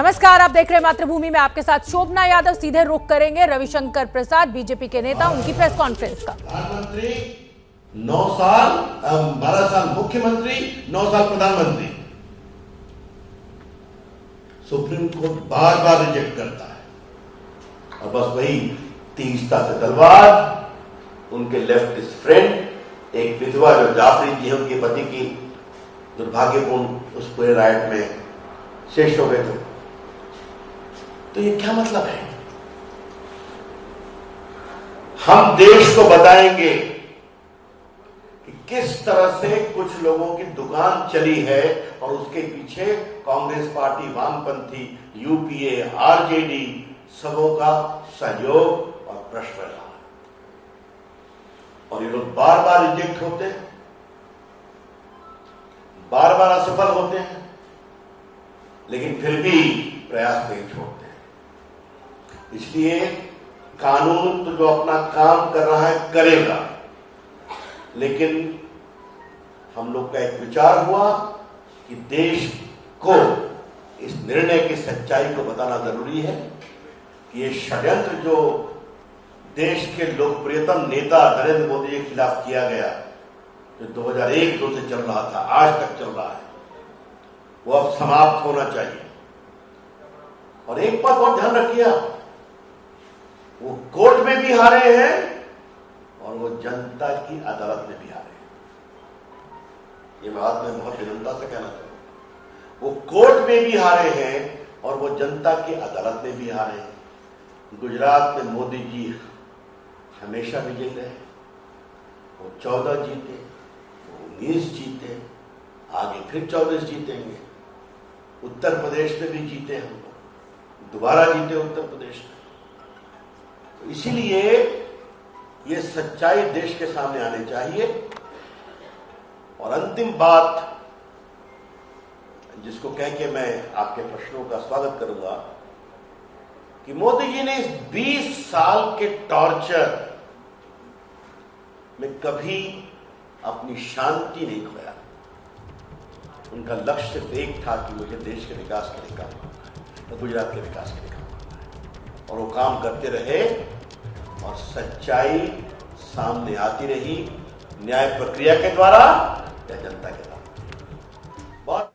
नमस्कार, आप देख रहे हैं मातृभूमि में आपके साथ शोभना यादव। सीधे रुख करेंगे रविशंकर प्रसाद, बीजेपी के नेता, उनकी प्रेस कॉन्फ्रेंस का। प्रधानमंत्री 9 साल, 12 साल मुख्यमंत्री, 9 साल प्रधानमंत्री। सुप्रीम कोर्ट बार बार रिजेक्ट करता है और बस वही तीस्ता से तलवार उनके लेफ्टिस्ट फ्रेंड, एक विधवा जो जाफरी जी है, उनके पति की दुर्भाग्यपूर्ण उस पूरे राइट में शेष हो गए थे। तो ये क्या मतलब है? हम देश को बताएंगे कि किस तरह से कुछ लोगों की दुकान चली है और उसके पीछे कांग्रेस पार्टी, वामपंथी, यूपीए, आरजेडी सबों का सहयोग और प्रश्न रहा। और ये लोग बार बार रिजेक्ट होते हैं, बार बार असफल होते हैं, लेकिन फिर भी प्रयास नहीं छोड़ते। इसलिए कानून तो जो अपना काम कर रहा है करेगा, लेकिन हम लोग का एक विचार हुआ कि देश को इस निर्णय की सच्चाई को बताना जरूरी है कि ये षड्यंत्र जो देश के लोकप्रियतम नेता नरेंद्र मोदी के खिलाफ किया गया, जो 2001-2 से चल रहा था, आज तक चल रहा है, वो अब समाप्त होना चाहिए। और एक बात और ध्यान रखिए, वो कोर्ट में भी हारे हैं और वो जनता की अदालत में भी हारे हैं। ये बात मैं बहुत विनम्रता से कहना चाहूंगा। वो कोर्ट में भी हारे हैं और वो जनता की अदालत में भी हारे हैं। गुजरात में मोदी जी हमेशा विजयी रहे, वो 14 जीते, वो 19 जीते, आगे फिर 24 जीतेंगे। उत्तर प्रदेश में भी जीते हम लोग, दोबारा जीते उत्तर प्रदेश में। तो इसीलिए ये सच्चाई देश के सामने आनी चाहिए। और अंतिम बात जिसको कह के मैं आपके प्रश्नों का स्वागत करूंगा कि मोदी जी ने इस 20 साल के टॉर्चर में कभी अपनी शांति नहीं खोया। उनका लक्ष्य सिर्फ एक था कि मुझे देश के विकास के लिए काम करना है और गुजरात के विकास के लिए काम करना है, और वो काम करते रहे और सच्चाई सामने आती रही, न्याय प्रक्रिया के द्वारा या जनता के द्वारा। बहुत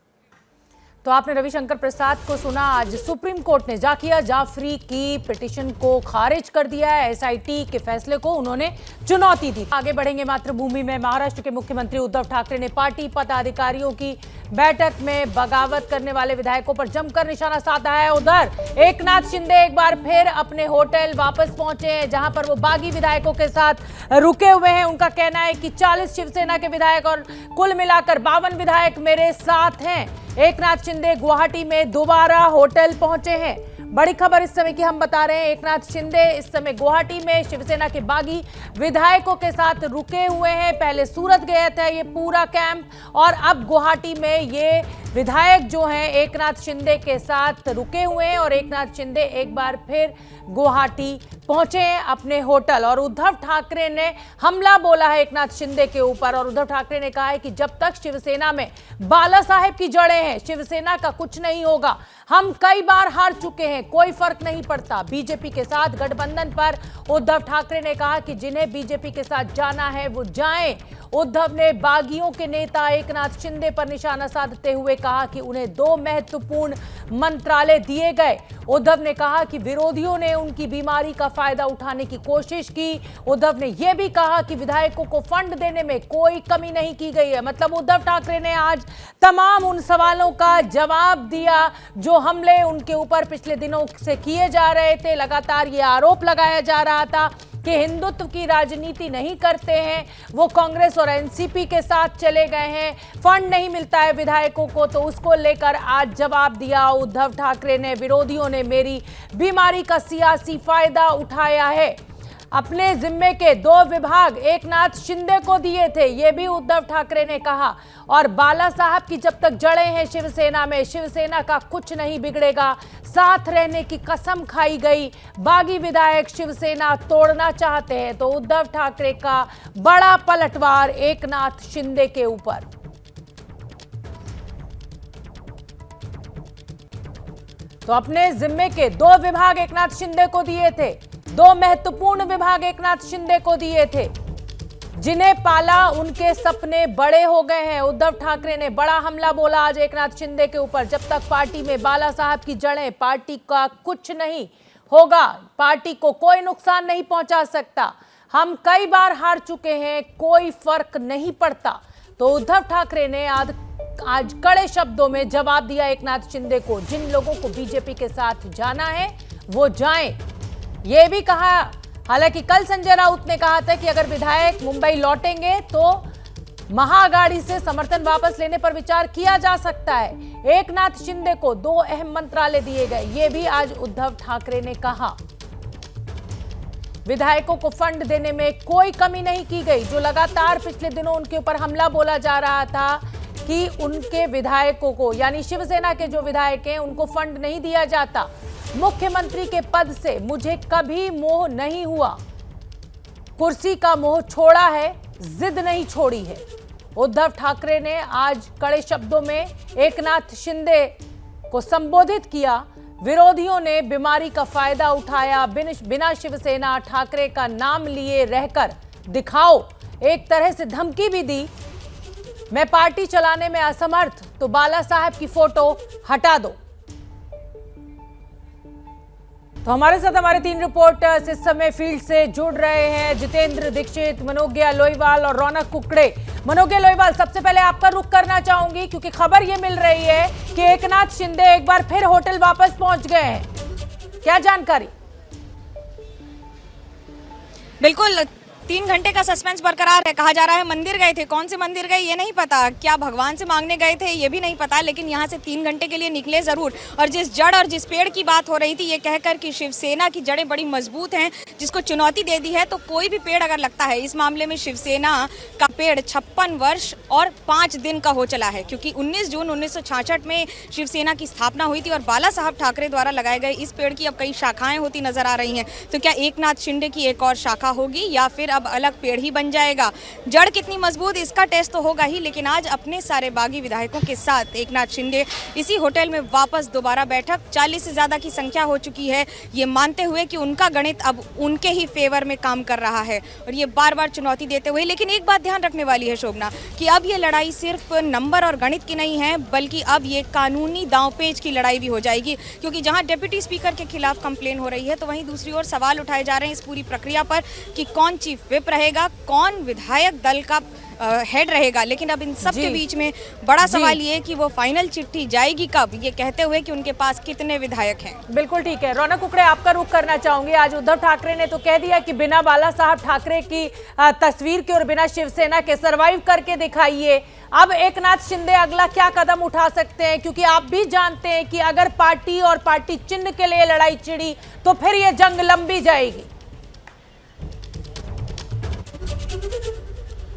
तो आपने रविशंकर प्रसाद को सुना। आज सुप्रीम कोर्ट ने जाकिया जाफरी की पिटीशन को खारिज कर दिया है। एसआईटी के फैसले को उन्होंने चुनौती दी। आगे बढ़ेंगे मातृभूमि में। महाराष्ट्र के मुख्यमंत्री उद्धव ठाकरे ने पार्टी पदाधिकारियों की बैठक में बगावत करने वाले विधायकों पर जमकर निशाना साधा है। उधर एकनाथ शिंदे एक बार फिर अपने होटल वापस पहुंचे हैं, जहां पर वो बागी विधायकों के साथ रुके हुए हैं। उनका कहना है कि 40 शिवसेना के विधायक और कुल मिलाकर 52 विधायक मेरे साथ हैं। एकनाथ शिंदे गुवाहाटी में दोबारा होटल पहुंचे हैं। बड़ी खबर इस समय की हम बता रहे हैं। एकनाथ शिंदे इस समय गुवाहाटी में शिवसेना के बागी विधायकों के साथ रुके हुए हैं। पहले सूरत गया था ये पूरा कैंप, और अब गुवाहाटी में ये विधायक जो हैं एकनाथ शिंदे के साथ रुके हुए हैं। और एकनाथ शिंदे एक बार फिर गुवाहाटी पहुंचे हैं अपने होटल। और उद्धव ठाकरे ने हमला बोला है एकनाथ शिंदे के ऊपर। और उद्धव ठाकरे ने कहा है कि जब तक शिवसेना में बाला साहेब की जड़ें हैं, शिवसेना का कुछ नहीं होगा। हम कई बार हार चुके हैं, कोई फर्क नहीं पड़ता। बीजेपी के साथ गठबंधन पर उद्धव ठाकरे ने कहा कि जिन्हें बीजेपी के साथ जाना है वो जाएं। उद्धव ने बागियों के नेता एकनाथ शिंदे पर निशाना साधते हुए कहा कि उन्हें 2 महत्वपूर्ण मंत्रालय दिए गए। उद्धव ने कहा कि विरोधियों ने उनकी बीमारी का फायदा उठाने की कोशिश की। उद्धव ने यह भी कहा कि विधायकों को फंड देने में कोई कमी नहीं की गई है। मतलब उद्धव ठाकरे ने आज तमाम उन सवालों का जवाब दिया जो हमले उनके ऊपर पिछले दिनों से किए जा रहे थे। लगातार ये आरोप लगाया जा रहा था कि हिंदुत्व की राजनीति नहीं करते हैं, वो कांग्रेस और एनसीपी के साथ चले गए हैं, फंड नहीं मिलता है विधायकों को। तो उसको लेकर आज जवाब दिया उद्धव ठाकरे ने। विरोधियों ने मेरी बीमारी का सियासी फायदा उठाया है। अपने जिम्मे के 2 विभाग एकनाथ शिंदे को दिए थे, ये भी उद्धव ठाकरे ने कहा। और बाला साहब की जब तक जड़ें हैं शिवसेना में, शिवसेना का कुछ नहीं बिगड़ेगा। साथ रहने की कसम खाई गई। बागी विधायक शिवसेना तोड़ना चाहते हैं। तो उद्धव ठाकरे का बड़ा पलटवार एकनाथ शिंदे के ऊपर। तो अपने जिम्मे के 2 विभाग एकनाथ शिंदे को दिए थे, 2 महत्वपूर्ण विभाग एकनाथ शिंदे को दिए थे, जिन्हें पाला उनके सपने बड़े हो गए हैं। उद्धव ठाकरे ने बड़ा हमला बोला आज एकनाथ शिंदे के ऊपर। जब तक पार्टी में बाला साहब की जड़ें, पार्टी का कुछ नहीं होगा, पार्टी को कोई नुकसान नहीं पहुंचा सकता। हम कई बार हार चुके हैं, कोई फर्क नहीं पड़ता। तो उद्धव ठाकरे ने आज कड़े शब्दों में जवाब दिया एकनाथ शिंदे को। जिन लोगों को बीजेपी के साथ जाना है वो जाएं। यह भी कहा, हालांकि कल संजय राउत ने कहा था कि अगर विधायक मुंबई लौटेंगे तो महाअघाड़ी से समर्थन वापस लेने पर विचार किया जा सकता है। एकनाथ शिंदे को 2 अहम मंत्रालय दिए गए, ये भी आज उद्धव ठाकरे ने कहा। विधायकों को फंड देने में कोई कमी नहीं की गई। जो लगातार पिछले दिनों उनके ऊपर हमला बोला जा रहा था कि उनके विधायकों को, यानी शिवसेना के जो विधायक हैं, उनको फंड नहीं दिया जाता। मुख्यमंत्री के पद से मुझे कभी मोह नहीं हुआ, कुर्सी का मोह छोड़ा है, जिद नहीं छोड़ी है। उद्धव ठाकरे ने आज कड़े शब्दों में एकनाथ शिंदे को संबोधित किया। विरोधियों ने बीमारी का फायदा उठाया, बिना शिवसेना ठाकरे का नाम लिए रहकर दिखाओ, एक तरह से धमकी भी दी। मैं पार्टी चलाने में असमर्थ तो बाला साहब की फोटो हटा दो। तो हमारे साथ हमारे 3 रिपोर्टर्स इस समय फील्ड से जुड़ रहे हैं, जितेंद्र दीक्षित, मनोज्ञा लोईवाल और रौनक कुकड़े। मनोज्ञा लोईवाल, सबसे पहले आपका रुख करना चाहूंगी क्योंकि खबर यह मिल रही है कि एकनाथ शिंदे एक बार फिर होटल वापस पहुंच गए हैं, क्या जानकारी? बिल्कुल, 3 घंटे का सस्पेंस बरकरार है। कहा जा रहा है मंदिर गए थे, कौन से मंदिर गए ये नहीं पता, क्या भगवान से मांगने गए थे ये भी नहीं पता, लेकिन यहाँ से 3 घंटे के लिए निकले जरूर। और जिस जड़ और जिस पेड़ की बात हो रही थी, ये कहकर कि शिवसेना की जड़ें बड़ी मजबूत हैं, जिसको चुनौती दे दी है, तो कोई भी पेड़ अगर लगता है, इस मामले में शिवसेना का पेड़ 56 वर्ष और 5 दिन का हो चला है, क्योंकि 19 जून 1966 में शिवसेना की स्थापना हुई थी और बाला साहब ठाकरे द्वारा लगाए गए इस पेड़ की अब कई शाखाएं होती नजर आ रही हैं। तो क्या एकनाथ शिंदे की एक और शाखा होगी या फिर अब अलग पेड़ ही बन जाएगा? जड़ कितनी मजबूत, इसका टेस्ट तो होगा ही, लेकिन आज अपने सारे बागी विधायकों के साथ एकनाथ शिंदे इसी होटल में वापस दोबारा बैठक, 40 से ज्यादा की संख्या हो चुकी है, ये मानते हुए कि उनका गणित अब उनके ही फेवर में काम कर रहा है और ये बार बार चुनौती देते हुए। लेकिन एक बात ध्यान रखने वाली है शोभना, कि अब ये लड़ाई सिर्फ नंबर और गणित की नहीं है, बल्कि अब ये कानूनी दांवपेच की लड़ाई भी हो जाएगी, क्योंकि जहां डिप्टी स्पीकर के खिलाफ कंप्लेन हो रही है, तो वहीं दूसरी ओर सवाल उठाए जा रहे हैं इस पूरी प्रक्रिया पर कि कौन चीफ विप रहेगा, कौन विधायक दल का हेड रहेगा। लेकिन अब इन सब के बीच में बड़ा सवाल ये कि वो फाइनल चिट्ठी जाएगी कब, ये कहते हुए कि उनके पास कितने विधायक हैं। बिल्कुल ठीक है, रौनक कुकड़े आपका रुख करना चाहूंगी। आज उद्धव ठाकरे ने तो कह दिया कि बिना बाला साहब ठाकरे की तस्वीर के और बिना शिवसेना के सरवाइव करके दिखाइए। अब एकनाथ शिंदे अगला क्या कदम उठा सकते हैं, क्योंकि आप भी जानते हैं कि अगर पार्टी और पार्टी चिन्ह के लिए लड़ाई छिड़ी तो फिर ये जंग लंबी जाएगी।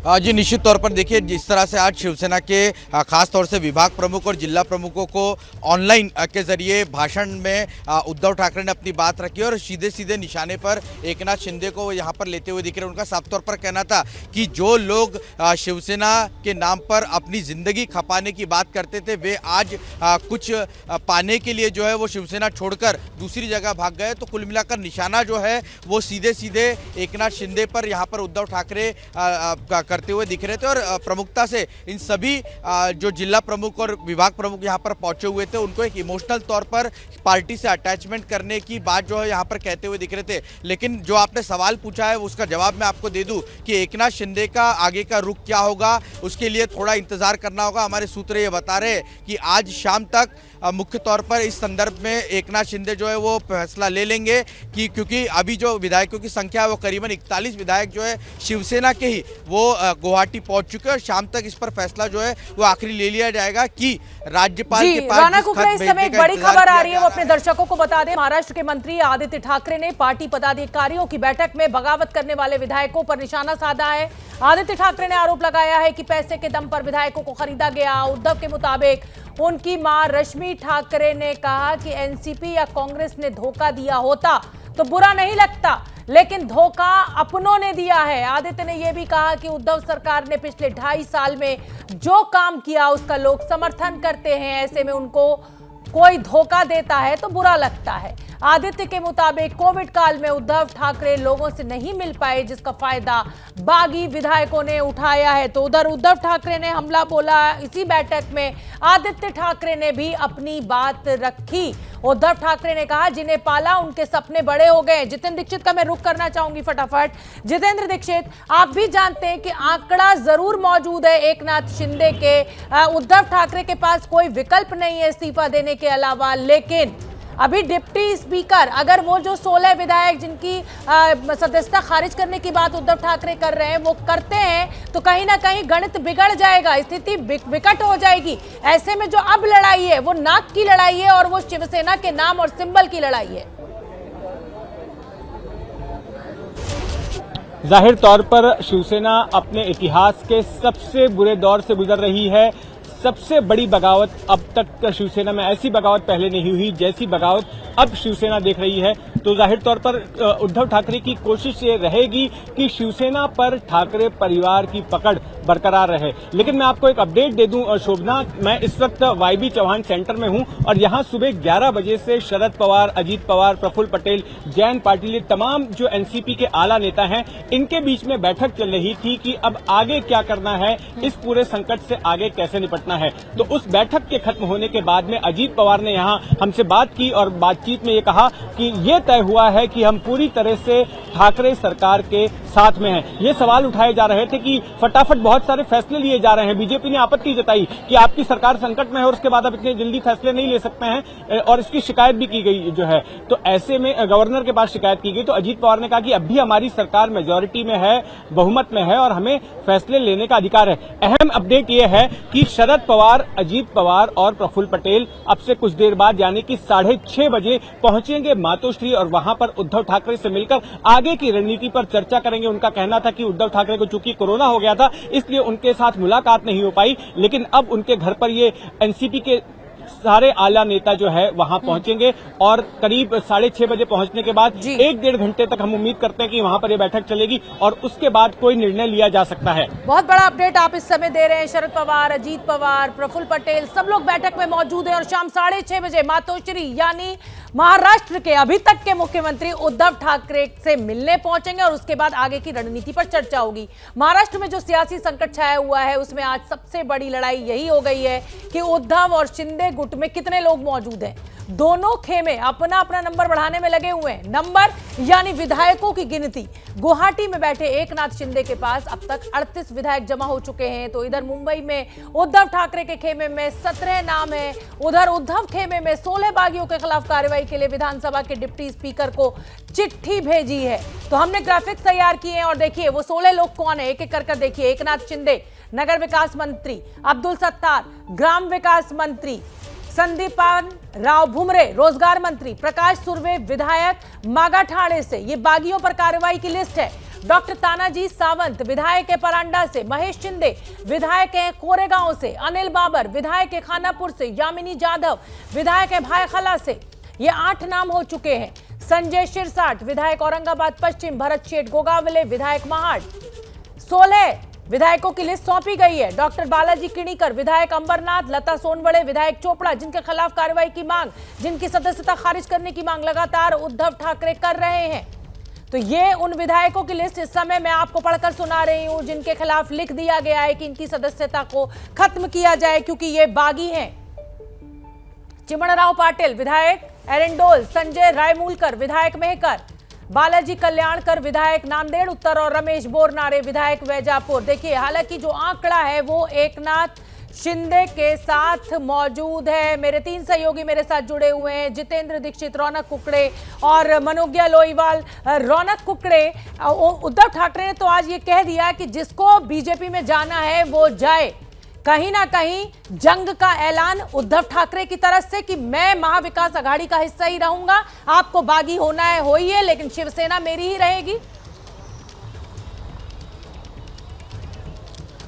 जी निश्चित तौर पर देखिए, जिस तरह से आज शिवसेना के खास तौर से विभाग प्रमुख और जिला प्रमुखों को ऑनलाइन के जरिए भाषण में उद्धव ठाकरे ने अपनी बात रखी और सीधे सीधे निशाने पर एकनाथ शिंदे को यहाँ पर लेते हुए दिख रहे। उनका साफ तौर पर कहना था कि जो लोग शिवसेना के नाम पर अपनी ज़िंदगी खपाने की बात करते थे, वे आज कुछ पाने के लिए जो है वो शिवसेना छोड़कर दूसरी जगह भाग गए। तो कुल मिलाकर निशाना जो है वो सीधे सीधे एकनाथ शिंदे पर यहाँ पर उद्धव ठाकरे करते हुए दिख रहे थे। और प्रमुखता से इन सभी जो जिला प्रमुख और विभाग प्रमुख यहाँ पर पहुंचे हुए थे, उनको एक इमोशनल तौर पर पार्टी से अटैचमेंट करने की बात जो है यहाँ पर कहते हुए दिख रहे थे। लेकिन जो आपने सवाल पूछा है उसका जवाब मैं आपको दे दूं कि एकनाथ शिंदे का आगे का रुख क्या होगा, उसके लिए थोड़ा इंतजार करना होगा। हमारे सूत्र ये बता रहे हैं कि आज शाम तक मुख्य तौर पर इस संदर्भ में एकनाथ शिंदे जो है वो फैसला ले लेंगे कि क्योंकि अभी जो विधायकों की संख्या है वो करीबन 41 विधायक जो है शिवसेना के ही वो गुवाहाटी पहुंच चुके हैं और शाम तक इस पर फैसला जो है वो आखिरी ले लिया जाएगा कि राज्यपाल के पास रौनक कुकड़े, इस समय एक बड़ी खबर आ रही है, वो अपने दर्शकों को बता दें। महाराष्ट्र के मंत्री आदित्य ठाकरे ने पार्टी पदाधिकारियों की बैठक में बगावत करने वाले विधायकों पर निशाना साधा है। आदित्य ठाकरे ने आरोप लगाया है कि पैसे के दम पर विधायकों को खरीदा गया। उद्धव के मुताबिक उनकी मां रश्मि ठाकरे ने कहा कि एनसीपी या कांग्रेस ने धोखा दिया होता तो बुरा नहीं लगता, लेकिन धोखा अपनों ने दिया है। आदित्य ने यह भी कहा कि उद्धव सरकार ने पिछले 2.5 साल में जो काम किया उसका लोग समर्थन करते हैं, ऐसे में उनको कोई धोखा देता है तो बुरा लगता है। आदित्य के मुताबिक कोविड काल में उद्धव ठाकरे लोगों से नहीं मिल पाए, जिसका फायदा बागी विधायकों ने उठाया है। तो उधर उद्धव ठाकरे ने हमला बोला। इसी बैठक में आदित्य ठाकरे ने भी अपनी बात रखी। उद्धव ठाकरे ने कहा जिन्हें पाला उनके सपने बड़े हो गए। जितेंद्र दीक्षित का मैं रुख करना चाहूंगी फटाफट। जितेंद्र दीक्षित, आप भी जानते हैं कि आंकड़ा जरूर मौजूद है एकनाथ शिंदे के, उद्धव ठाकरे के पास कोई विकल्प नहीं है इस्तीफा देने के अलावा, लेकिन अभी डिप्टी स्पीकर अगर वो जो 16 विधायक जिनकी सदस्यता खारिज करने की बात उद्धव ठाकरे कर रहे हैं वो करते हैं तो कहीं ना कहीं गणित बिगड़ जाएगा, स्थिति विकट हो जाएगी। ऐसे में जो अब लड़ाई है वो नाक की लड़ाई है और वो शिवसेना के नाम और सिंबल की लड़ाई है। जाहिर तौर पर शिवसेना अपने इतिहास के सबसे बुरे दौर से गुजर रही है। सबसे बड़ी बगावत अब तक शिवसेना में ऐसी बगावत पहले नहीं हुई जैसी बगावत अब शिवसेना देख रही है। तो जाहिर तौर पर उद्धव ठाकरे की कोशिश ये रहेगी कि शिवसेना पर ठाकरे परिवार की पकड़ बरकरार रहे। लेकिन मैं आपको एक अपडेट दे दूं शोभना, मैं इस वक्त वाईबी चौहान सेंटर में हूं और यहां सुबह 11 बजे से शरद पवार, अजीत पवार, प्रफुल्ल पटेल, जयंत पाटिल, तमाम जो एनसीपी के आला नेता हैं इनके बीच में बैठक चल रही थी कि अब आगे क्या करना है, इस पूरे संकट से आगे कैसे निपटना है। तो उस बैठक के खत्म होने के बाद में अजीत पवार ने यहां हमसे बात की और बातचीत में ये कहा कि ये तय हुआ है कि हम पूरी तरह से ठाकरे सरकार के साथ में हैं। ये सवाल उठाए जा रहे थे कि फटाफट बहुत सारे फैसले लिए जा रहे हैं। बीजेपी ने आपत्ति जताई कि आपकी सरकार संकट में है और उसके बाद आप इतने जल्दी फैसले नहीं ले सकते हैं और इसकी शिकायत भी की गई जो है। तो ऐसे में गवर्नर के पास शिकायत की गई तो अजीत पवार ने कहा कि अब भी हमारी सरकार मेजॉरिटी में है, बहुमत में है और हमें फैसले लेने का अधिकार है। अहम अपडेट ये है कि शरद पवार, अजीत पवार और प्रफुल्ल पटेल अब से कुछ देर बाद यानी कि 6:30 बजे पहुंचेंगे मातोश्री और वहां पर उद्धव ठाकरे से मिलकर आगे की रणनीति पर चर्चा करेंगे। उनका कहना था कि उद्धव ठाकरे को चूंकि कोरोना हो गया था इसलिए उनके साथ मुलाकात नहीं हो पाई, लेकिन अब उनके घर पर ये एनसीपी के सारे आला नेता जो है वहां पहुंचेंगे और करीब 6:30 बजे पहुंचने के बाद 1-1.5 घंटे तक हम उम्मीद करते हैं कि वहां पर ये बैठक चलेगी और उसके बाद कोई निर्णय लिया जा सकता है। बहुत बड़ा अपडेट आप इस समय दे रहे हैं। शरद पवार, अजीत पवार, प्रफुल्ल पटेल सब लोग बैठक में मौजूद हैं और शाम 6:30 बजे मातोश्री यानी महाराष्ट्र के अभी तक के मुख्यमंत्री उद्धव ठाकरे से मिलने पहुंचेंगे और उसके बाद आगे की रणनीति पर चर्चा होगी। महाराष्ट्र में जो सियासी संकट छाया हुआ है उसमें आज सबसे बड़ी लड़ाई यही हो गई है कि उद्धव और शिंदे गुट में कितने लोग मौजूद हैं। दोनों खेमे अपना अपना नंबर बढ़ाने में लगे हुए हैं। नंबर यानी विधायकों की गिनती। गुवाहाटी में बैठे एकनाथ शिंदे के पास अब तक 38 विधायक जमा हो चुके हैं। तो इधर मुंबई में उद्धव ठाकरे के खेमे में 17 नाम है। उधर उद्धव खेमे में 16 बागियों के खिलाफ कार्रवाई के लिए विधानसभा के डिप्टी स्पीकर को चिट्ठी भेजी है। तो हमने ग्राफिक्स तैयार किए हैं और देखिए वो 16 लोग कौन है, एक एक कर देखिए। एकनाथ शिंदे नगर विकास मंत्री, अब्दुल सत्तार ग्राम विकास मंत्री, संदीपान राव भुमरे रोजगार मंत्री, प्रकाश सुर्वे विधायक मागाठाणे से, ये बागियों पर कार्रवाई की लिस्ट है। डॉक्टर तानाजी सावंत विधायक है परांडा से, महेश शिंदे विधायक है कोरेगांव से, अनिल बाबर विधायक है खानापुर से, यामिनी जाधव विधायक है भायखला से। ये 8 नाम हो चुके हैं। संजय शिरसाट विधायक औरंगाबाद पश्चिम, भरत शेठ गोगावले विधायक महाड। 16 विधायकों की लिस्ट सौंपी गई है। डॉक्टर बालाजी किणीकर विधायक अंबरनाथ, लता सोनवड़े विधायक चोपड़ा, जिनके खिलाफ कार्रवाई की मांग, जिनकी सदस्यता खारिज करने की मांग लगातार उद्धव ठाकरे कर रहे हैं। तो ये उन विधायकों की लिस्ट इस समय मैं आपको पढ़कर सुना रही हूं जिनके खिलाफ लिख दिया गया है कि इनकी सदस्यता को खत्म किया जाए क्योंकि ये बागी हैं। चिमणराव पाटिल विधायक एरेंडोल, संजय रायमूलकर विधायक मेहकर, बालाजी कल्याणकर विधायक नांदेड़ उत्तर और रमेश बोरनारे विधायक वैजापुर। देखिए हालांकि जो आंकड़ा है वो एकनाथ शिंदे के साथ मौजूद है। मेरे 3 सहयोगी मेरे साथ जुड़े हुए हैं, जितेंद्र दीक्षित, रौनक कुकड़े और मनोज्ञा लोईवाल। रौनक कुकड़े, उद्धव ठाकरे ने तो आज ये कह दिया कि जिसको बीजेपी में जाना है वो जाए। कहीं ना कहीं जंग का ऐलान उद्धव ठाकरे की तरफ से कि मैं महाविकास आघाड़ी का हिस्सा ही रहूंगा, आपको बागी होना है होइए लेकिन शिवसेना मेरी ही रहेगी।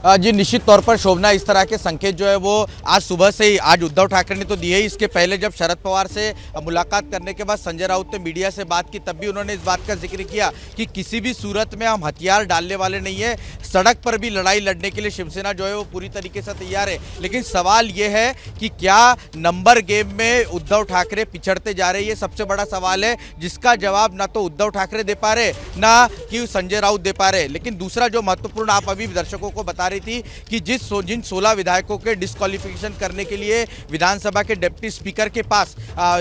जी निश्चित तौर पर शोभना, इस तरह के संकेत जो है वो आज सुबह से ही आज उद्धव ठाकरे ने तो दिए ही। इसके पहले जब शरद पवार से मुलाकात करने के बाद संजय राउत ने मीडिया से बात की, तब भी उन्होंने इस बात का जिक्र किया कि किसी भी सूरत में हम हथियार डालने वाले नहीं है, सड़क पर भी लड़ाई लड़ने के लिए शिवसेना जो है वो पूरी तरीके से तैयार है। लेकिन सवाल ये है कि क्या नंबर गेम में उद्धव ठाकरे पिछड़ते जा रहे हैं, ये सबसे बड़ा सवाल है, जिसका जवाब ना तो उद्धव ठाकरे दे पा रहे ना कि संजय राउत दे पा रहे। लेकिन दूसरा जो महत्वपूर्ण आप अभी दर्शकों को बता रही थी कि जिन 16 विधायकों के डिस्क्वालिफिकेशन करने के लिए विधानसभा के डिप्टी स्पीकर के पास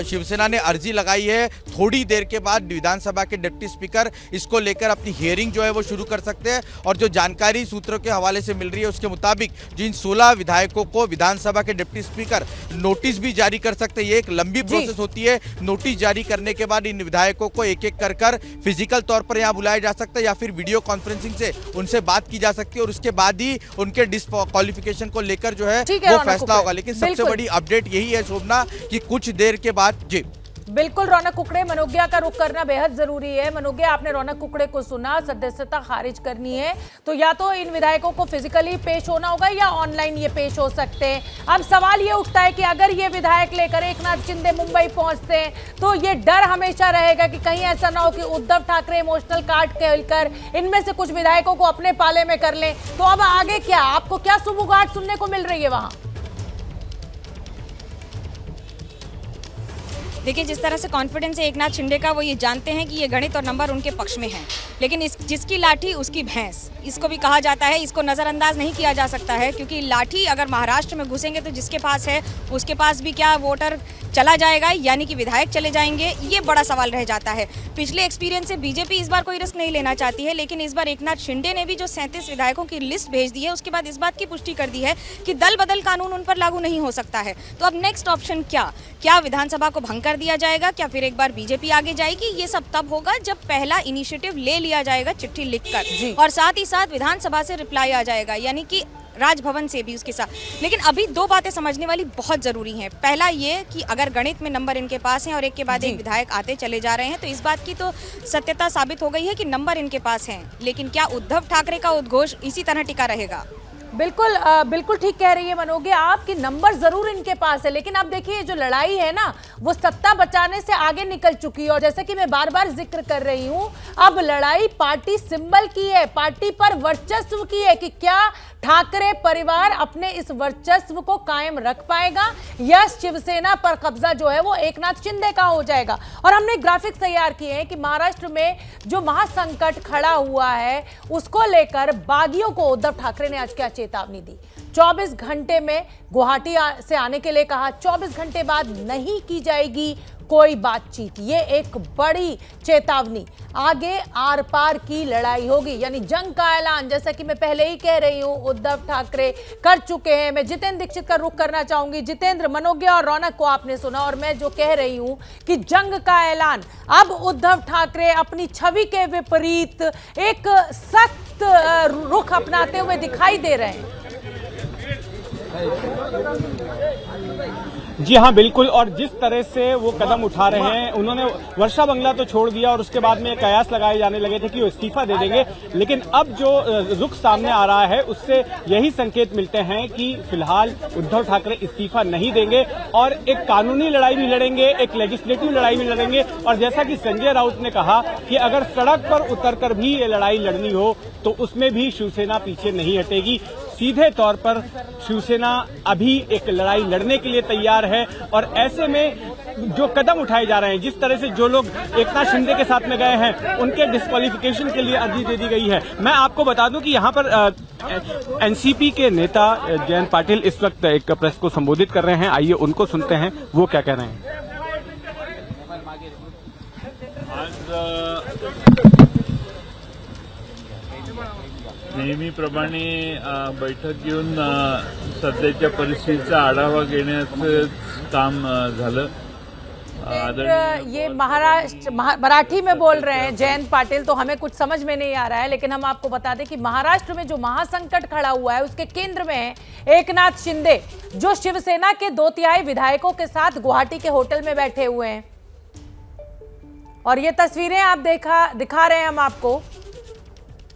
शिवसेना ने अर्जी लगाई है, थोड़ी देर के बाद विधानसभा के डिप्टी स्पीकर इसको लेकर अपनी हियरिंग जो है वो शुरू कर सकते हैं। और जो जानकारी सूत्रों के हवाले से मिल रही है उसके मुताबिक जिन 16 विधायकों को विधानसभा के डिप्टी स्पीकर नोटिस भी जारी कर सकते हैं। ये एक लंबी प्रोसेस होती है। नोटिस जारी करने के बाद इन विधायकों को एक एक कर फिजिकल तौर पर यहाँ बुलाया जा सकता है या फिर वीडियो कॉन्फ्रेंसिंग से उनसे बात की जा सकती है और उसके बाद ही उनके डिस्क्वालिफिकेशन को लेकर जो है वो फैसला होगा। लेकिन सबसे बड़ी अपडेट यही है शोभना कि कुछ देर के बाद जी बिल्कुल रौनक कुकड़े, मनोज्ञा का रुख करना बेहद जरूरी है। मनोज्ञा, आपने रौनक कुकड़े को सुना, सदस्यता खारिज करनी है तो या तो इन विधायकों को फिजिकली पेश होना होगा या ऑनलाइन ये पेश हो सकते हैं। अब सवाल ये उठता है कि अगर ये विधायक लेकर एकनाथ शिंदे मुंबई पहुंचते हैं तो ये डर हमेशा रहेगा कि कहीं ऐसा ना हो कि उद्धव ठाकरे इमोशनल कार्ड खेलकर इनमें से कुछ विधायकों को अपने पाले में कर लें। तो अब आगे क्या, आपको क्या सुबुगाहट सुनने को मिल रही है वहां? देखिए, जिस तरह से कॉन्फिडेंस है एकनाथ शिंदे का, वो ये जानते हैं कि ये गणित और नंबर उनके पक्ष में हैं। लेकिन जिसकी लाठी उसकी भैंस, इसको भी कहा जाता है, इसको नज़रअंदाज नहीं किया जा सकता है। क्योंकि लाठी अगर महाराष्ट्र में घुसेंगे तो जिसके पास है उसके पास भी क्या वोटर चला जाएगा, यानी कि विधायक चले जाएंगे, ये बड़ा सवाल रह जाता है। पिछले एक्सपीरियंस से बीजेपी इस बार कोई रिस्क नहीं लेना चाहती है, लेकिन इस बार एकनाथ शिंदे ने भी जो 37 विधायकों की लिस्ट भेज दी है उसके बाद इस बात की पुष्टि कर दी है कि दल बदल कानून उन पर लागू नहीं हो सकता है। तो अब नेक्स्ट ऑप्शन क्या विधानसभा को भंग कर दिया जाएगा, क्या फिर एक बार बीजेपी आगे जाएगी? ये सब तब होगा जब पहला इनिशिएटिव ले लिया जाएगा चिट्ठी लिखकर, और साथ ही साथ विधानसभा से रिप्लाई आ जाएगा, यानी कि राजभवन से भी उसके साथ। लेकिन अभी दो बातें समझने वाली बहुत जरूरी हैं। पहला ये कि अगर गणित में नंबर इनके पास हैं और एक के बाद एक विधायक आते चले जा रहे हैं तो इस बात की तो सत्यता साबित हो गई है कि नंबर इनके पास हैं। लेकिन क्या उद्धव ठाकरे का उद्घोष इसी तरह टिका रहेगा? बिल्कुल बिल्कुल ठीक कह रही है मनोज्ञा, आपकी नंबर जरूर इनके पास है। लेकिन अब देखिए जो लड़ाई है ना वो सत्ता बचाने से आगे निकल चुकी है। और जैसे कि मैं बार बार जिक्र कर रही हूं, अब लड़ाई पार्टी सिंबल की है, पार्टी पर वर्चस्व की है कि क्या ठाकरे परिवार अपने इस वर्चस्व को कायम रख पाएगा या शिवसेना पर कब्जा जो है वो एकनाथ शिंदे का हो जाएगा। और हमने ग्राफिक्स तैयार किए हैं कि महाराष्ट्र में जो महासंकट खड़ा हुआ है उसको लेकर बागियों को उद्धव ठाकरे ने आज क्या चेतावनी दी। 24 घंटे में गुवाहाटी से आने के लिए कहा, 24 घंटे बाद नहीं की जाएगी कोई बातचीत। ये एक बड़ी चेतावनी, आगे आर पार की लड़ाई होगी, यानी जंग का ऐलान जैसा कि मैं पहले ही कह रही हूं उद्धव ठाकरे कर चुके हैं। मैं जितेंद्र दीक्षित का रुख करना चाहूंगी। जितेंद्र, मनोज्ञा और रौनक को आपने सुना और मैं जो कह रही हूं कि जंग का ऐलान, अब उद्धव ठाकरे अपनी छवि के विपरीत एक सख्त रुख अपनाते हुए दिखाई दे रहे हैं। जी हाँ, बिल्कुल। और जिस तरह से वो कदम उठा रहे हैं, उन्होंने वर्षा बंगला तो छोड़ दिया और उसके बाद में कयास लगाए जाने लगे थे कि वो इस्तीफा दे देंगे। लेकिन अब जो रुख सामने आ रहा है उससे यही संकेत मिलते हैं कि फिलहाल उद्धव ठाकरे इस्तीफा नहीं देंगे और एक कानूनी लड़ाई भी लड़ेंगे, एक लेजिस्लेटिव लड़ाई भी लड़ेंगे। और जैसा कि संजय राउत ने कहा कि अगर सड़क पर उतरकर भी ये लड़ाई लड़नी हो तो उसमें भी शिवसेना पीछे नहीं हटेगी। सीधे तौर पर शिवसेना अभी एक लड़ाई लड़ने के लिए तैयार है। और ऐसे में जो कदम उठाए जा रहे हैं, जिस तरह से जो लोग एकनाथ शिंदे के साथ में गए हैं उनके डिस्क्वालिफिकेशन के लिए अर्जी दे दी गई है। मैं आपको बता दूं कि यहाँ पर एनसीपी के नेता जयंत पाटिल इस वक्त एक प्रेस को संबोधित कर रहे हैं। आइए उनको सुनते हैं वो क्या कह रहे हैं। नेहमीप्रमाणे बैठक घेऊन सध्याच्या परिस्थितीचा आढावा घेण्याचं काम झालं। ये महाराष्ट्र मराठी में बोल रहे हैं जयंत पाटिल, तो हमें कुछ समझ में नहीं आ रहा है। लेकिन हम आपको बता दें कि महाराष्ट्र में जो महासंकट खड़ा हुआ है उसके केंद्र में है एकनाथ शिंदे, जो शिवसेना के 2/3 विधायकों के साथ गुवाहाटी के होटल में बैठे हुए हैं। और ये तस्वीरें आप दिखा रहे हैं हम आपको।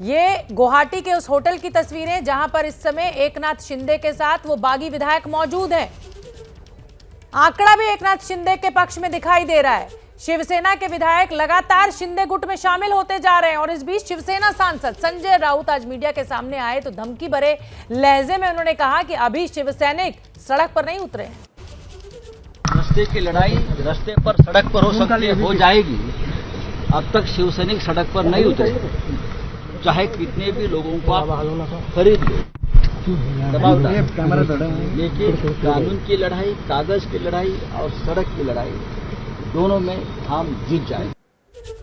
ये गुवाहाटी के उस होटल की तस्वीरें जहां पर इस समय एकनाथ शिंदे के साथ वो बागी विधायक मौजूद हैं। आंकड़ा भी एकनाथ शिंदे के पक्ष में दिखाई दे रहा है। शिवसेना के विधायक लगातार शिंदे गुट में शामिल होते जा रहे हैं और इस बीच शिवसेना सांसद संजय राउत आज मीडिया के सामने आए तो धमकी भरे लहजे में उन्होंने कहा कि अभी शिवसैनिक सड़क पर नहीं उतरे हैं। रास्ते की लड़ाई रास्ते पर सड़क पर हो सकती है, हो जाएगी। अब तक शिवसैनिक सड़क पर नहीं उतरे, चाहे कितने भी लोगों को आप खरीद लो, दबाव डालें। लेकिन कानून की लड़ाई, कागज की लड़ाई और सड़क की लड़ाई, दोनों में हम जीत जाएंगे।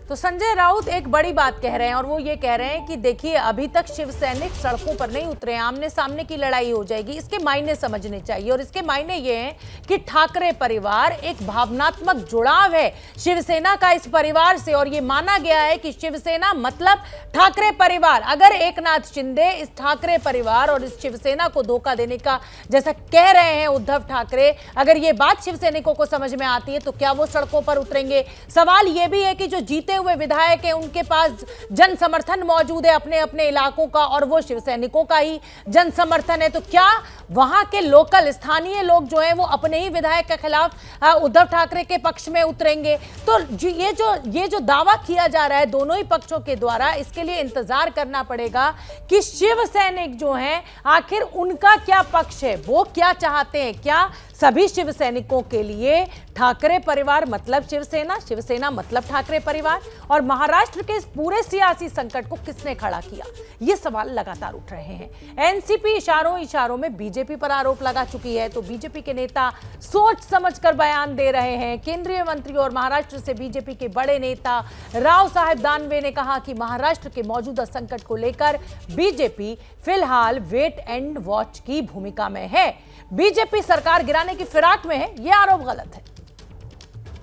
तो संजय राउत एक बड़ी बात कह रहे हैं और वो ये कह रहे हैं कि देखिए अभी तक शिवसैनिक सड़कों पर नहीं उतरे हैं, आमने सामने की लड़ाई हो जाएगी। इसके मायने समझने चाहिए और इसके मायने ये हैं कि ठाकरे परिवार एक भावनात्मक जुड़ाव है शिवसेना का इस परिवार से और ये माना गया है कि शिवसेना मतलब ठाकरे परिवार। अगर एकनाथ शिंदे इस ठाकरे परिवार और इस शिवसेना को धोखा देने का जैसा कह रहे हैं उद्धव ठाकरे, अगर ये बात शिवसैनिकों को समझ में आती है तो क्या वो सड़कों पर उतरेंगे? सवाल ये भी है कि जो जीते हुए विधायक हैं उनके पास जन समर्थन मौजूद है अपने अपने इलाकों का और वो शिवसैनिकों का ही जन समर्थन है, तो क्या वहां के लोकल स्थानीय लोग जो हैं वो अपने ही विधायक के खिलाफ उद्धव ठाकरे के पक्ष में उतरेंगे? तो ये जो दावा किया जा रहा है दोनों ही पक्षों के द्वारा, इसके लिए इंतजार करना पड़ेगा कि शिवसैनिक जो हैं आखिर उनका क्या पक्ष है, वो क्या चाहते हैं। क्या सभी शिवसैनिकों के लिए ठाकरे परिवार मतलब शिवसेना, शिवसेना मतलब ठाकरे परिवार? और महाराष्ट्र के इस पूरे सियासी संकट को किसने खड़ा किया, ये सवाल लगातार उठ रहे हैं। एनसीपी इशारों में बीजेपी पर आरोप लगा चुकी है तो बीजेपी के नेता सोच समझकर बयान दे रहे हैं। केंद्रीय मंत्री और महाराष्ट्र से बीजेपी के बड़े नेता राव साहेब दानवे ने कहा कि महाराष्ट्र के मौजूदा संकट को लेकर बीजेपी फिलहाल वेट एंड वॉच की भूमिका में है। बीजेपी सरकार गिराने की फिराक में है, यह आरोप गलत है।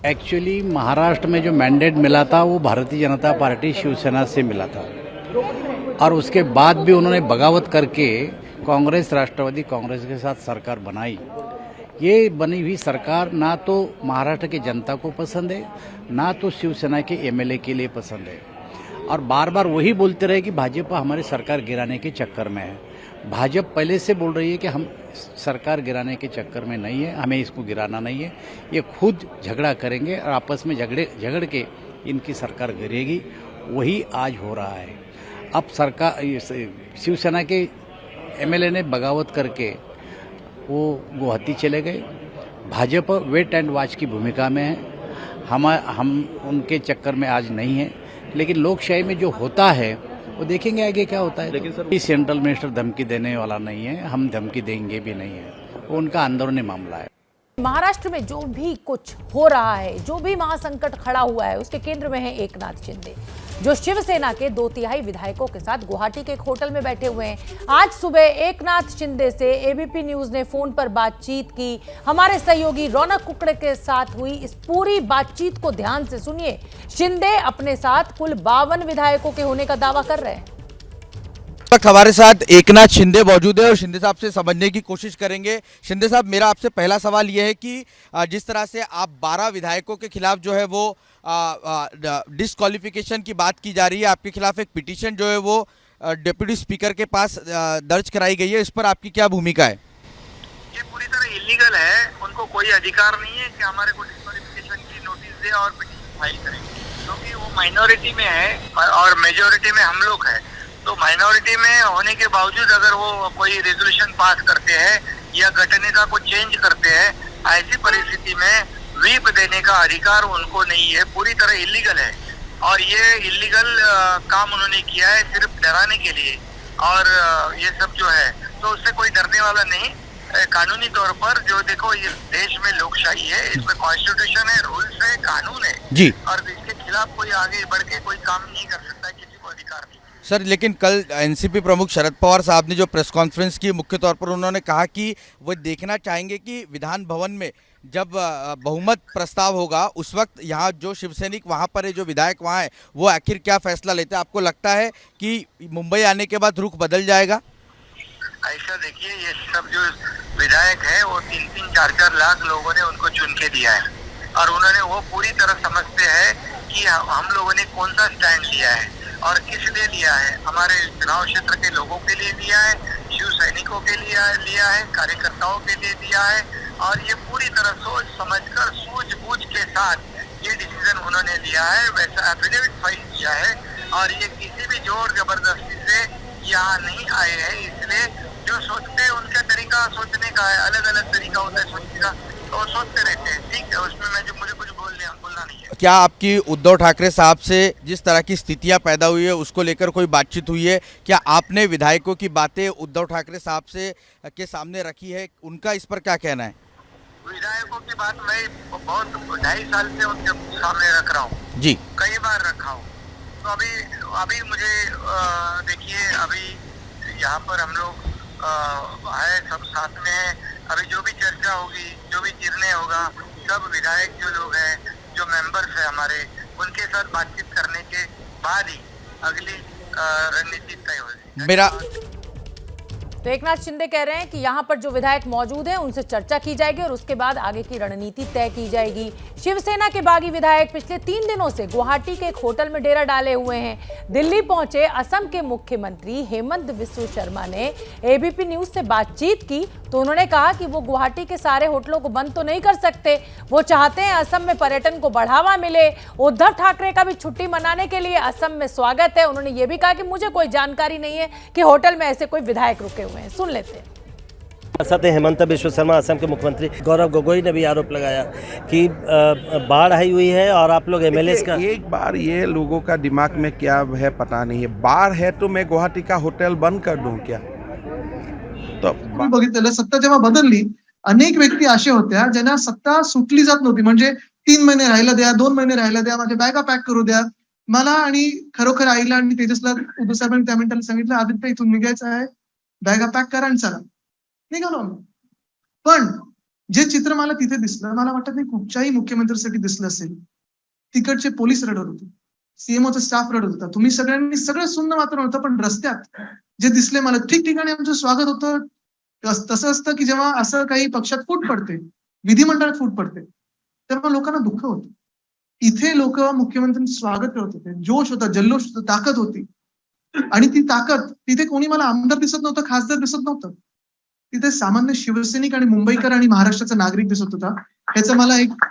एक्चुअली महाराष्ट्र में जो मैंडेट मिला था वो भारतीय जनता पार्टी शिवसेना से मिला था और उसके बाद भी उन्होंने बगावत करके कांग्रेस, राष्ट्रवादी कांग्रेस के साथ सरकार बनाई। ये बनी हुई सरकार ना तो महाराष्ट्र की जनता को पसंद है, ना तो शिवसेना के एमएलए के लिए पसंद है और बार बार वही बोलते रहे कि भाजपा हमारी सरकार गिराने के चक्कर में है। भाजपा पहले से बोल रही है कि हम सरकार गिराने के चक्कर में नहीं है, हमें इसको गिराना नहीं है, ये खुद झगड़ा करेंगे और आपस में झगड़ के इनकी सरकार गिरेगी। वही आज हो रहा है। अब सरकार शिवसेना के एमएलए ने बगावत करके वो गुवाहाटी चले गए। भाजपा वेट एंड वॉच की भूमिका में है, हम उनके चक्कर में आज नहीं है। लेकिन लोकशाही में जो होता है वो देखेंगे आगे क्या होता है। लेकिन सर सेंट्रल मिनिस्टर धमकी देने वाला नहीं है, हम धमकी देंगे भी नहीं है, वो उनका अंदरूनी मामला है। महाराष्ट्र में जो भी कुछ हो रहा है, जो भी महासंकट खड़ा हुआ है, उसके केंद्र में है एकनाथ शिंदे जो शिवसेना के 2/3 विधायकों के साथ गुवाहाटी के एक होटल में बैठे हुए हैं। आज सुबह एकनाथ शिंदे से एबीपी न्यूज ने फोन पर बातचीत की। हमारे सहयोगी रौनक कुकड़े के साथ हुई इस पूरी बातचीत को ध्यान से सुनिए। शिंदे अपने साथ कुल 52 विधायकों के होने का दावा कर रहे हैं। हमारे साथ एकनाथ शिंदे मौजूद है और शिंदे साहब से समझने की कोशिश करेंगे। शिंदे साहब, मेरा आपसे पहला सवाल यह है कि जिस तरह से आप 12 विधायकों के खिलाफ जो है वो डिस्क्वालिफिकेशन की बात की जा रही है, आपके खिलाफ एक पिटीशन जो है वो डिप्टी स्पीकर के पास दर्ज कराई गई है, इस पर आपकी क्या भूमिका है? ये पूरी तरह इलीगल है। उनको कोई अधिकार नहीं है कि हमारे को डिस्क्वालिफिकेशन की नोटिस दे और पिटीशन फाइल करें, क्योंकि वो माइनॉरिटी में है और मेजोरिटी में हम लोग हैं। तो माइनॉरिटी में होने के बावजूद अगर वो कोई रेजोल्यूशन पास करते हैं या घटनेता को चेंज करते हैं, ऐसी परिस्थिति में व्हीप देने का अधिकार उनको नहीं है, पूरी तरह इलीगल है। और ये इलीगल काम उन्होंने किया है सिर्फ डराने के लिए। और ये सब जो है तो उससे कोई डरने वाला नहीं। कानूनी तौर पर जो देखो ये देश में लोकशाही है, इसमें कॉन्स्टिट्यूशन है, रूल्स है, कानून है जी, और इसके खिलाफ कोई आगे बढ़ के कोई काम नहीं कर सकता है, किसी को अधिकार नहीं। सर, लेकिन कल एनसीपी प्रमुख शरद पवार साहब ने जो प्रेस कॉन्फ्रेंस की, मुख्य तौर पर उन्होंने कहा कि वो देखना चाहेंगे कि विधान भवन में जब बहुमत प्रस्ताव होगा उस वक्त यहाँ जो शिवसैनिक वहाँ पर है, जो विधायक वहाँ है, वो आखिर क्या फैसला लेते हैं। आपको लगता है कि मुंबई आने के बाद रुख बदल जाएगा? ऐसा देखिए, ये सब जो विधायक है वो 3-4 लाख लोगों ने उनको चुन के दिया है और उन्होंने वो पूरी तरह समझते हैं कि हम लोगों ने कौन सा स्टैंड लिया है और किस लिए लिया है। हमारे चुनाव क्षेत्र के लोगों के लिए लिया है, शिव सैनिकों के लिए लिया है, कार्यकर्ताओं के लिए दिया है, और ये पूरी तरह सोच समझकर सूझबूझ के साथ ये डिसीजन उन्होंने लिया है। वैसा एफिडेविट फाइल किया है और ये किसी भी जोर जबरदस्ती से यहाँ नहीं आए हैं। इसलिए जो सोचते हैं उनका तरीका सोचने का है, अलग अलग तरीका होता है सोचने का, तो वो सोचते रहते हैं। ठीक है, उसमें मुझे कुछ बोलना नहीं है। क्या आपकी उद्धव ठाकरे साहब से जिस तरह की स्थितियां पैदा हुई है उसको लेकर कोई बातचीत हुई है? क्या आपने विधायकों की बातें उद्धव ठाकरे साहब से के सामने रखी है? उनका इस पर क्या कहना है? विधायकों की बात मैं बहुत 2.5 साल से उनके सामने रख रहा हूँ जी, कई बार रखा हूँ। तो अभी मुझे देखिए, अभी यहाँ पर हम लोग है, सब साथ में है। अभी जो भी चर्चा होगी, जो भी निर्णय होगा, सब विधायक जो लोग हैं, जो मेंबर्स हैं हमारे, उनके साथ बातचीत करने के बाद ही अगली रणनीति तय होगी। मेरा तो एकनाथ शिंदे कह रहे हैं कि यहां पर जो विधायक मौजूद हैं उनसे चर्चा की जाएगी और उसके बाद आगे की रणनीति तय की जाएगी। शिवसेना के बागी विधायक पिछले 3 दिनों से गुवाहाटी के एक होटल में डेरा डाले हुए हैं। दिल्ली पहुंचे असम के मुख्यमंत्री हेमंत बिस्व शर्मा ने एबीपी न्यूज से बातचीत की तो उन्होंने कहा कि वो गुवाहाटी के सारे होटलों को बंद तो नहीं कर सकते, वो चाहते हैं असम में पर्यटन को बढ़ावा मिले। उद्धव ठाकरे का भी छुट्टी मनाने के लिए असम में स्वागत है। उन्होंने ये भी कहा कि मुझे कोई जानकारी नहीं है कि होटल में ऐसे कोई विधायक रुके हुए हैं। सुन लेते हैं। सांसद हेमंत बिस्व शर्मा, असम के मुख्यमंत्री गौरव गोगोई ने भी आरोप लगाया कि बाढ़ आई हुई है और आप लोग एमएलए का। एक बार ये लोगों का दिमाग में क्या है पता नहीं है, बाढ़ है तो मैं गुवाहाटी का होटल बंद कर दूं क्या? तो बघितलेलं, सत्ता जेव्हा बदलली अनेक व्यक्ती असे होत्या ज्यांना सत्ता सुटली जात नव्हती, म्हणजे 3 महिने राहायला द्या, 2 महिने राहायला द्या, माझ्या बॅगा पॅक करू द्या मला। आणि खरोखर आईला आणि तेजसला उद्धव साहेबांनी त्या मिनिटाला सांगितलं, आदित्य इथून निघायचं आहे, बॅगा पॅक करा आणि चला। निघालो आम्ही। पण जे चित्र मला तिथे दिसलं, मला वाटत नाही कुठच्याही मुख्यमंत्र्यांसाठी दिसलं असेल। तिकडचे पोलीस रडत होते, सीएमओचा स्टाफ रडत होता, तुम्ही सगळ्यांनी सगळं सुन्न मात्र होतं, पण रस्त्यात जे दिसले मला ठिकठिकाणी आमचं स्वागत होतं। तसं असतं की जेव्हा असं काही पक्षात फूट पडते, विधिमंडळात फूट पडते, तेव्हा लोकांना दुःख होतं। इथे लोक मुख्यमंत्र्यांचं स्वागत करत होते, जोश होता, जल्लोष होता, ताकद होती। आणि ती ताकद तिथे कोणी मला आमदार दिसत नव्हतं, खासदार दिसत नव्हतं, तिथे सामान्य शिवसैनिक आणि मुंबईकर आणि महाराष्ट्राचा नागरिक दिसत होता। ह्याचं मला एक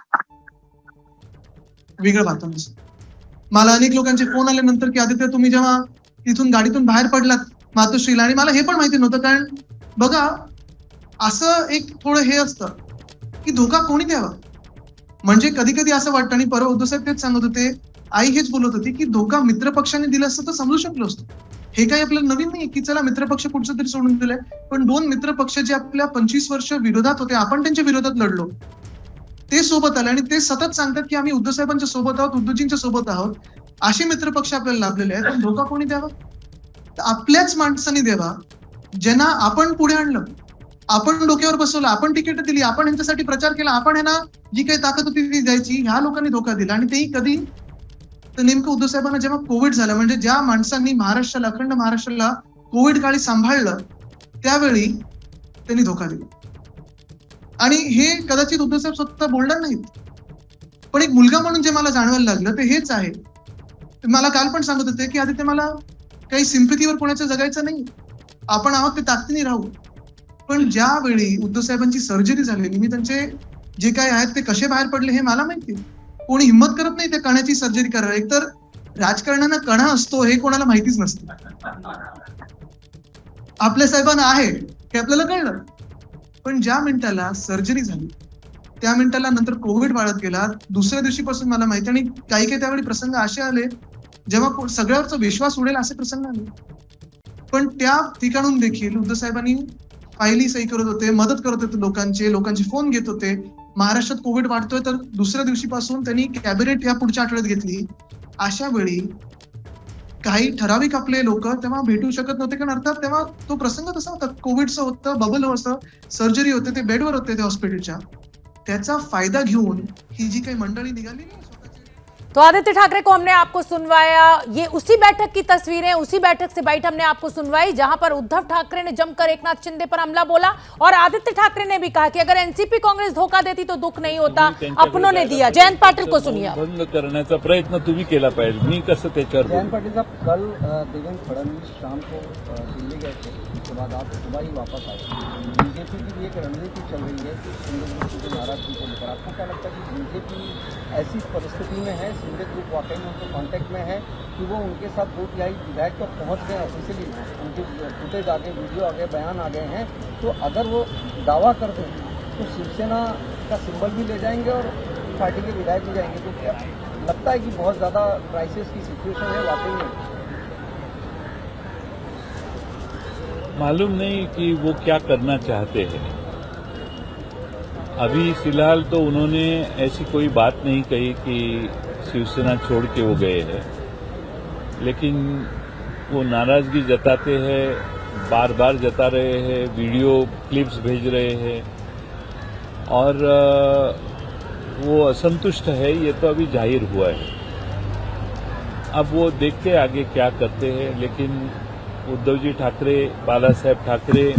वेगळं वातावरण दिसत। मला अनेक लोकांचे फोन आल्यानंतर की आदित्य तुम्ही जेव्हा इथून गाडीतून बाहेर पडलात मातोश्रीला, आणि मला हे पण माहिती नव्हतं, कारण बघा असं एक थोडं हे असतं की धोका कोणी द्यावा, म्हणजे कधी कधी असं वाटतं। आणि परवा उद्धव साहेब तेच सांगत होते, आई हेच बोलत होती की धोका मित्रपक्षाने दिला असतं तर समजू शकलो असतो। हे काही आपल्याला नवीन नाही की चला मित्रपक्ष कुठचं तरी सोडून दिलंय, पण 2 मित्रपक्ष जे आपल्या 25 वर्ष विरोधात होते, आपण त्यांच्या विरोधात लढलो, ते सोबत आले आणि ते सतत सांगतात की आम्ही उद्धव साहेबांच्या सोबत आहोत, उद्धवजींच्या सोबत आहोत। असे मित्रपक्ष आपल्याला लाभलेले आहेत, पण धोका कोणी द्यावा? तर आपल्याच माणसांनी द्यावा, ज्यांना आपण पुढे आणलं, आपण डोक्यावर बसवलं, आपण तिकीट दिली, आपण यांच्यासाठी प्रचार केला, आपण यांना जी काही ताकद होती ती द्यायची। ह्या लोकांनी धोका दिला, आणि तेही कधी तर नेमकं उद्धव साहेबांना जेव्हा कोविड झालं, म्हणजे ज्या माणसांनी महाराष्ट्राला, अखंड महाराष्ट्राला कोविड काळी सांभाळलं, त्यावेळी त्यांनी धोका दिला। आणि हे कदाचित उद्धव साहेब स्वतः बोलणार नाहीत, पण एक मुलगा म्हणून जे मला जाणवायला लागलं ते हेच आहे। मला काल पण सांगत होते की आदित्य मला काही सिम्पथीवर कोणाचं जगायचं नाही, आपण आहोत ते ताकदीने राहू। पण ज्यावेळी उद्धव साहेबांची सर्जरी झालेली, मी त्यांचे जे काय आहेत ते कसे बाहेर पडले हे मला माहिती। कोणी हिंमत करत नाही त्या कणाची सर्जरी करायला, एकतर राजकारणानं कणा असतो हे कोणाला माहितीच नसतं। आपल्या साहेबांना आहे हे आपल्याला कळलं, पण ज्या मिनिटाला सर्जरी झाली त्या मिनिटाला नंतर कोविड वाढत गेला, दुसऱ्या दिवशीपासून मला माहिती। आणि काही काही त्यावेळी प्रसंग असे आले जेव्हा सगळ्यावरचा विश्वास उडेल असे प्रसंग आले, पण त्या ठिकाणून देखील उद्धव साहेबांनी फायली सही करत होते, मदत करत होते लोकांचे फोन घेत होते। महाराष्ट्रात कोविड वाढतोय तर दुसऱ्या दिवशीपासून त्यांनी कॅबिनेट या पुढच्या आठवड्यात घेतली। अशा वेळी काही ठराविक आपले लोक तेव्हा भेटू शकत नव्हते, कारण अर्थात तेव्हा तो प्रसंग तसा होता, कोविडचं होतं, बबल होतं, सर्जरी होते, ते बेडवर होते ते हॉस्पिटलच्या। त्याचा फायदा घेऊन ही जी काही मंडळी निघाली तो आदित्य ठाकरे को हमने आपको सुनवाया, ये उसी बैठक की तस्वीरें, उसी बैठक से बाइट हमने आपको सुनवाई जहां पर उद्धव ठाकरे ने जमकर एकनाथ शिंदे पर हमला बोला और आदित्य ठाकरे ने भी कहा कि अगर एनसीपी कांग्रेस धोखा देती तो दुख नहीं होता, अपनों ने दिया। जयंत पाटील को सुनिए। भंग करण्याचा प्रयत्न तुम्ही केला पाहिजे, मी कसं त्याच्यावर बोलू? जयंत पाटिल साहब, कल देवेंद्र फडणवीस शाम को दिल्ली गए थे, उसके बाद आप सुबह ही वापस आए। बीजेपी की भी एक रणनीति चल रही है कि शिंदे ग्रुप को नाराजगी को लेकर, आपको क्या लगता है कि बीजेपी ऐसी परिस्थिति में है, शिंदे ग्रुप वाकई में उनके कांटेक्ट में है कि वो उनके साथ 2/3 विधायक तो पहुंच गए ऑफिशियली, उनके फुटेज आ गए, वीडियो आ गए, बयान आ गए हैं, तो अगर वो दावा कर दें तो शिवसेना का सिंबल भी ले जाएंगे और पार्टी के विधायक भी जाएंगे? तो क्या लगता है कि बहुत ज़्यादा क्राइसिस की सिचुएशन है वाकई में? मालूम नहीं कि वो क्या करना चाहते हैं। अभी फिलहाल तो उन्होंने ऐसी कोई बात नहीं कही कि शिवसेना छोड़ के वो गए हैं, लेकिन वो नाराजगी जताते हैं, बार बार जता रहे हैं, वीडियो क्लिप्स भेज रहे हैं और वो असंतुष्ट है, ये तो अभी जाहिर हुआ है। अब वो देखते हैं आगे क्या करते हैं, लेकिन उद्धव जी ठाकरे, बाला साहेब ठाकरे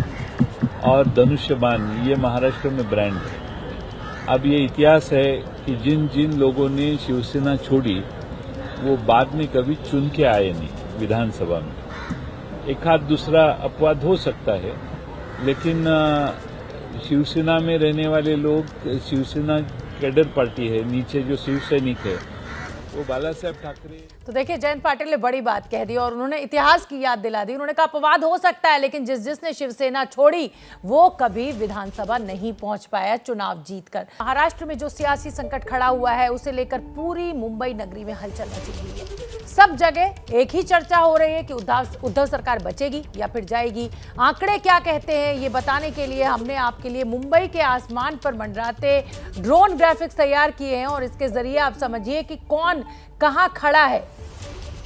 और धनुष्यबाण ये महाराष्ट्र में ब्रांड है। अब ये इतिहास है कि जिन जिन लोगों ने शिवसेना छोड़ी वो बाद में कभी चुन के आए नहीं विधानसभा में। एक आध दूसरा अपवाद हो सकता है, लेकिन शिवसेना में रहने वाले लोग, शिवसेना कैडर पार्टी है, नीचे जो शिव सैनिक है वो बाला साहेब ठाकरे। तो देखिए, जयंत पाटिल ने बड़ी बात कह दी और उन्होंने इतिहास की याद दिला दी। उन्होंने कहा अपवाद हो सकता है, लेकिन जिसने शिवसेना छोड़ी वो कभी विधानसभा नहीं पहुंच पाया चुनाव जीतकर। महाराष्ट्र में जो सियासी संकट खड़ा हुआ है उसे लेकर पूरी मुंबई नगरी में हलचल मची हुई है। सब जगह एक ही चर्चा हो रही है कि उद्धव सरकार बचेगी या फिर जाएगी। आंकड़े क्या कहते हैं ये बताने के लिए हमने आपके लिए मुंबई के आसमान पर मंडराते ड्रोन ग्राफिक्स तैयार किए हैं और इसके जरिए आप समझिए कि कौन कहां खड़ा है।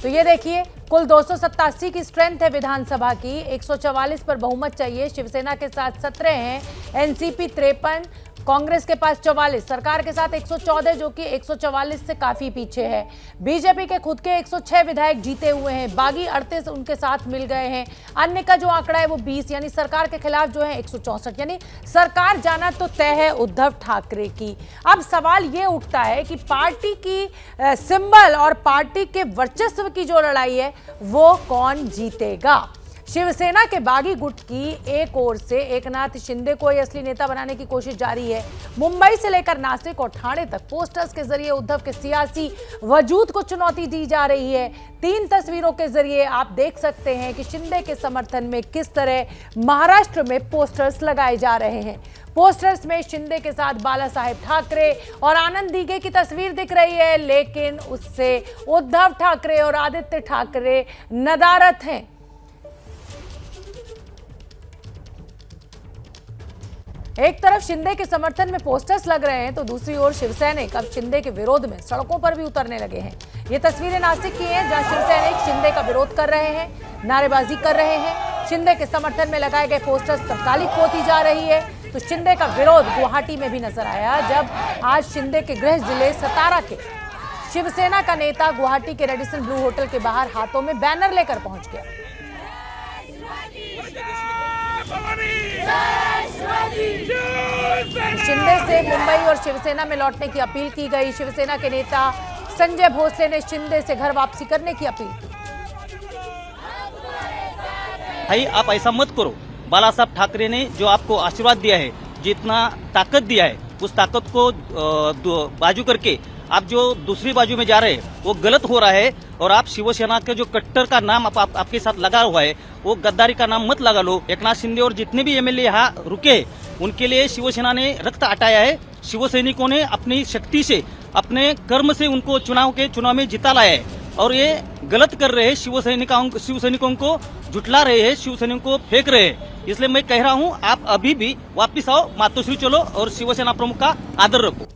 तो ये देखिए, कुल 287 की स्ट्रेंथ है विधानसभा की, 144 पर बहुमत चाहिए। शिवसेना के साथ 17 हैं, एनसीपी 53, कांग्रेस के पास 44, सरकार के साथ 114 जो कि 144 से काफी पीछे है। बीजेपी के खुद के 106 विधायक जीते हुए हैं, बागी 38 उनके साथ मिल गए हैं। अन्य का जो आंकड़ा है वो 20, यानी सरकार के खिलाफ जो है 164, यानी सरकार जाना तो तय है उद्धव ठाकरे की। अब सवाल ये उठता है कि पार्टी की सिंबल और पार्टी के वर्चस्व की जो लड़ाई है वो कौन जीतेगा। शिवसेना के बागी गुट की एक ओर से एकनाथ शिंदे को ही असली नेता बनाने की कोशिश जारी है। मुंबई से लेकर नासिक और ठाणे तक पोस्टर्स के जरिए उद्धव के सियासी वजूद को चुनौती दी जा रही है। 3 तस्वीरों के जरिए आप देख सकते हैं कि शिंदे के समर्थन में किस तरह महाराष्ट्र में पोस्टर्स लगाए जा रहे हैं। पोस्टर्स में शिंदे के साथ बाला साहेब ठाकरे और आनंद दीघे की तस्वीर दिख रही है, लेकिन उससे उद्धव ठाकरे और आदित्य ठाकरे नदारत हैं। एक तरफ शिंदे के समर्थन में पोस्टर्स लग रहे हैं तो दूसरी ओर शिवसैनिक अब शिंदे के विरोध में सड़कों पर भी उतरने लगे हैं। ये तस्वीरें नासिक की हैं, जहां शिवसैनिक शिंदे का विरोध कर रहे हैं, नारेबाजी कर रहे हैं। शिंदे के समर्थन में लगाए गए पोस्टर्स तत्कालिक होती जा रही है। तो शिंदे का विरोध गुवाहाटी में भी नजर आया, जब आज शिंदे के गृह जिले सतारा के शिवसेना का नेता गुवाहाटी के रेडिसन ब्लू होटल के बाहर हाथों में बैनर लेकर पहुंच गया। शिंदे से मुंबई और शिवसेना में लौटने की अपील की गई। शिवसेना के नेता संजय भोसले ने शिंदे से घर वापसी करने की अपील की। भाई आप ऐसा मत करो, बाला साहब ठाकरे ने जो आपको आशीर्वाद दिया है, जितना ताकत दिया है, उस ताकत को बाजू करके आप जो दूसरी बाजू में जा रहे हैं वो गलत हो रहा है। और आप शिवसेना के जो कट्टर का नाम आपके साथ लगा हुआ है वो गद्दारी का नाम मत लगा लो। एकनाथ शिंदे और जितने भी एमएलए यहाँ रुके उनके लिए शिवसेना ने रक्त हटाया है। शिव सैनिकों ने अपनी शक्ति से, अपने कर्म से उनको चुनाव में जिता लाया है और ये गलत कर रहे हैं। शिव सैनिकों को जुटला रहे हैं, शिव सैनिकों को फेंक रहे हैं। इसलिए मैं कह रहा हूँ आप अभी भी वापिस आओ, मातोश्री चलो और शिवसेना प्रमुख का आदर रखो।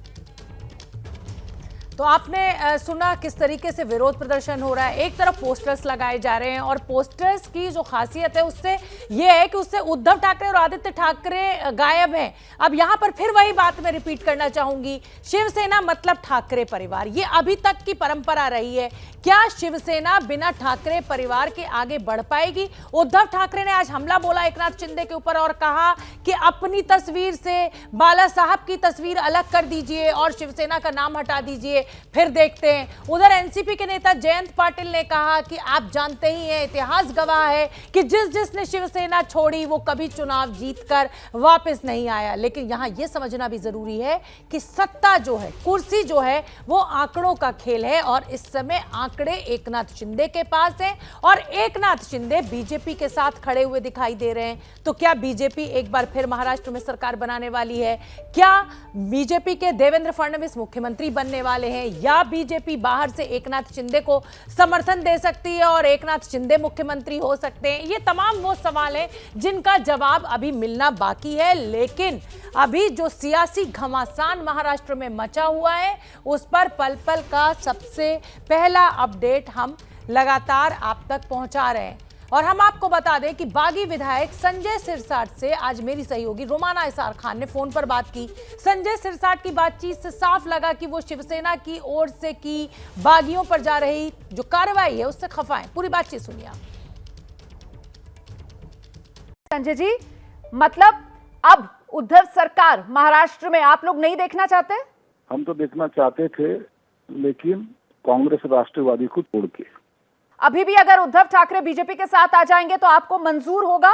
तो आपने सुना किस तरीके से विरोध प्रदर्शन हो रहा है। एक तरफ पोस्टर्स लगाए जा रहे हैं और पोस्टर्स की जो खासियत है उससे ये है कि उससे उद्धव ठाकरे और आदित्य ठाकरे गायब हैं। अब यहां पर फिर वही बात मैं रिपीट करना चाहूंगी, शिवसेना मतलब ठाकरे परिवार, ये अभी तक की परंपरा रही है। क्या शिवसेना बिना ठाकरे परिवार के आगे बढ़ पाएगी? उद्धव ठाकरे ने आज हमला बोला एकनाथ शिंदे के ऊपर और कहा कि अपनी तस्वीर से बाला साहब की तस्वीर अलग कर दीजिए और शिवसेना का नाम हटा दीजिए, फिर देखते हैं। उधर एनसीपी के नेता जयंत पाटिल ने कहा कि आप जानते ही हैं, इतिहास गवाह है कि जिसने शिवसेना छोड़ी वो कभी चुनाव जीतकर वापस नहीं आया। लेकिन यहां यह समझना भी जरूरी है कि सत्ता जो है, कुर्सी जो है, वो आंकड़ों का खेल है और इस समय आंकड़े एकनाथ शिंदे के पास हैं और एकनाथ शिंदे बीजेपी के साथ खड़े हुए दिखाई दे रहे हैं। तो क्या बीजेपी एक बार फिर महाराष्ट्र में सरकार बनाने वाली है? क्या बीजेपी के देवेंद्र फडणवीस मुख्यमंत्री बनने वाले हैं या बीजेपी बाहर से एकनाथ शिंदे को समर्थन दे सकती है और एकनाथ शिंदे मुख्यमंत्री हो सकते हैं? ये तमाम वो सवाल हैं जिनका जवाब अभी मिलना बाकी है। लेकिन अभी जो सियासी घमासान महाराष्ट्र में मचा हुआ है उस पर पल पल का सबसे पहला अपडेट हम लगातार आप तक पहुंचा रहे हैं। और हम आपको बता दें कि बागी विधायक संजय सिरसाट से आज मेरी सहयोगी रोमाना इसार खान ने फोन पर बात की। संजय सिरसाट की बातचीत से साफ लगा कि वो शिवसेना की ओर से की बागियों पर जा रही जो कार्रवाई है उससे खफा है। पूरी बातचीत सुनिए आप। संजय जी, मतलब अब उद्धव सरकार महाराष्ट्र में आप लोग नहीं देखना चाहते? हम तो देखना चाहते थे, लेकिन कांग्रेस राष्ट्रवादी को छोड़ के। अभी भी अगर उद्धव ठाकरे बीजेपी के साथ आ जाएंगे तो आपको मंजूर होगा?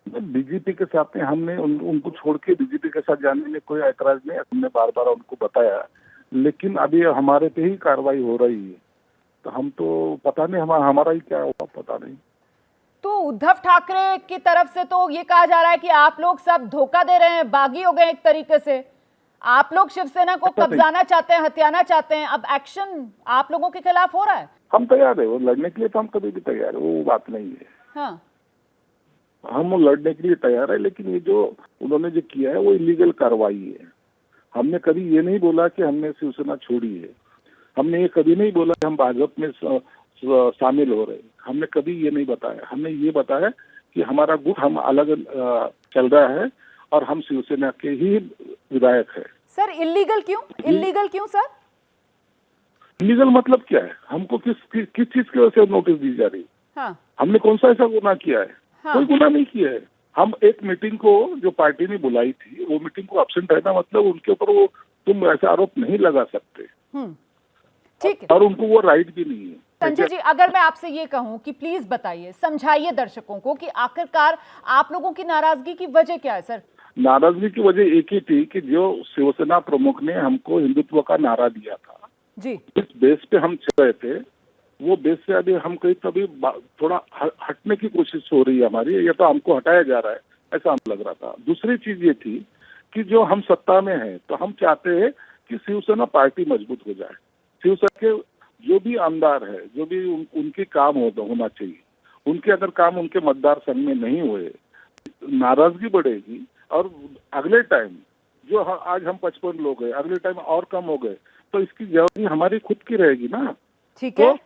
बीजेपी के साथ में हमने उनको छोड़ के बीजेपी के साथ जाने में कोई ऐतराज नहीं, हमने बार बार उनको बताया, लेकिन अभी हमारे पे ही कार्रवाई हो रही है, तो हम तो पता नहीं हमारा ही क्या होगा, पता नहीं। तो उद्धव ठाकरे की तरफ से तो ये कहा जा रहा है कि आप लोग सब धोखा दे रहे हैं, बागी हो गए एक तरीके से, आप लोग शिवसेना को कब्जाना चाहते हैं, हथियाना चाहते हैं। अब एक्शन आप लोगों के खिलाफ हो रहा है। हम तैयार है, वो लड़ने के लिए तो हम कभी भी तैयार है, वो बात नहीं है। हाँ, हम लड़ने के लिए तैयार है, लेकिन ये जो उन्होंने जो किया है वो इलीगल कार्रवाई है। हमने कभी ये नहीं बोला कि हमने शिवसेना छोड़ी है, हमने ये कभी नहीं बोला कि हम भाजपा में शामिल हो रहे, हमने कभी ये नहीं बताया। हमने ये बताया कि हमारा गुट हम अलग चल रहा है और हम शिवसेना के ही विधायक है। सर इलीगल क्यों? इलीगल क्यों सर? इलीगल मतलब क्या है? हमको किस चीज की वजह से नोटिस दी जा रही? हाँ। हमने कौन सा ऐसा गुनाह किया है? हाँ। कोई गुनाह नहीं किया है। हम एक मीटिंग को जो पार्टी ने बुलाई थी, वो मीटिंग को अब्सेंट रहना मतलब उनके ऊपर वो तुम ऐसा आरोप नहीं लगा सकते। ठीक है। और उनको वो राइट भी नहीं है। संजय जी, अगर मैं आपसे ये कहूं कि प्लीज बताइए, समझाइए दर्शकों को कि आखिरकार आप लोगों की नाराजगी की वजह क्या है? सर नाराजगी की वजह एक ही थी कि जो शिवसेना प्रमुख ने हमको हिंदुत्व का नारा दिया था जी, इस बेस पे हम चल रहे थे, वो बेस से अभी हम कहीं कभी थोड़ा हटने की कोशिश हो रही है हमारी, या तो हमको हटाया जा रहा है, ऐसा हमें लग रहा था। दूसरी चीज ये थी कि जो हम सत्ता में हैं तो हम चाहते हैं कि शिवसेना पार्टी मजबूत हो जाए। शिवसेना के जो भी आमदार है, जो भी उनके काम होना चाहिए, उनके अगर काम उनके मतदार संघ में नहीं हुए, नाराजगी बढ़ेगी और अगले टाइम जो आज हम 55 लोग हैं, अगले टाइम और कम हो गए, तो इसकी जवाबदारी हमारी खुद की रहेगी ना। ठीक है। तो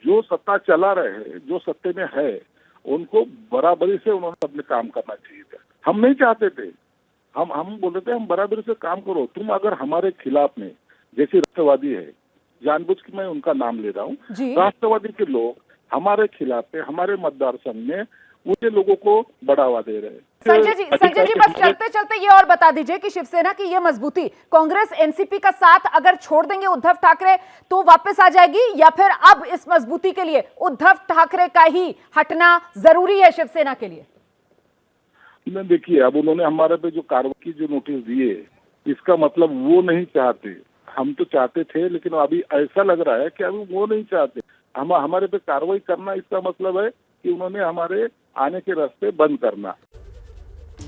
जो सत्ता चला रहे हैं, जो सत्ते में है, उनको बराबरी से उन्होंने अपने काम करना चाहिए था। हम नहीं चाहते थे, हम बोले थे हम बराबरी से काम करो। तुम अगर हमारे खिलाफ में, जैसे राष्ट्रवादी है, जानबूझ के मैं उनका नाम ले रहा हूँ, राष्ट्रवादी के लोग हमारे खिलाफ है, हमारे मतदार संघ में उनके लोगों को बढ़ावा दे रहे हैं। संजय जी बस चलते चलते ये और बता दीजिए कि शिवसेना की ये मजबूती कांग्रेस एनसीपी का साथ अगर छोड़ देंगे उद्धव ठाकरे तो वापस आ जाएगी, या फिर अब इस मजबूती के लिए उद्धव ठाकरे का ही हटना जरूरी है शिवसेना के लिए? देखिए, अब उन्होंने हमारे पे जो कार्रवाई की जो नोटिस दिए, इसका मतलब वो नहीं चाहते। हम तो चाहते थे, लेकिन अभी ऐसा लग रहा है कि अभी वो नहीं चाहते। हमारे पे कार्रवाई करना, इसका मतलब है कि उन्होंने हमारे आने के रास्ते बंद करना।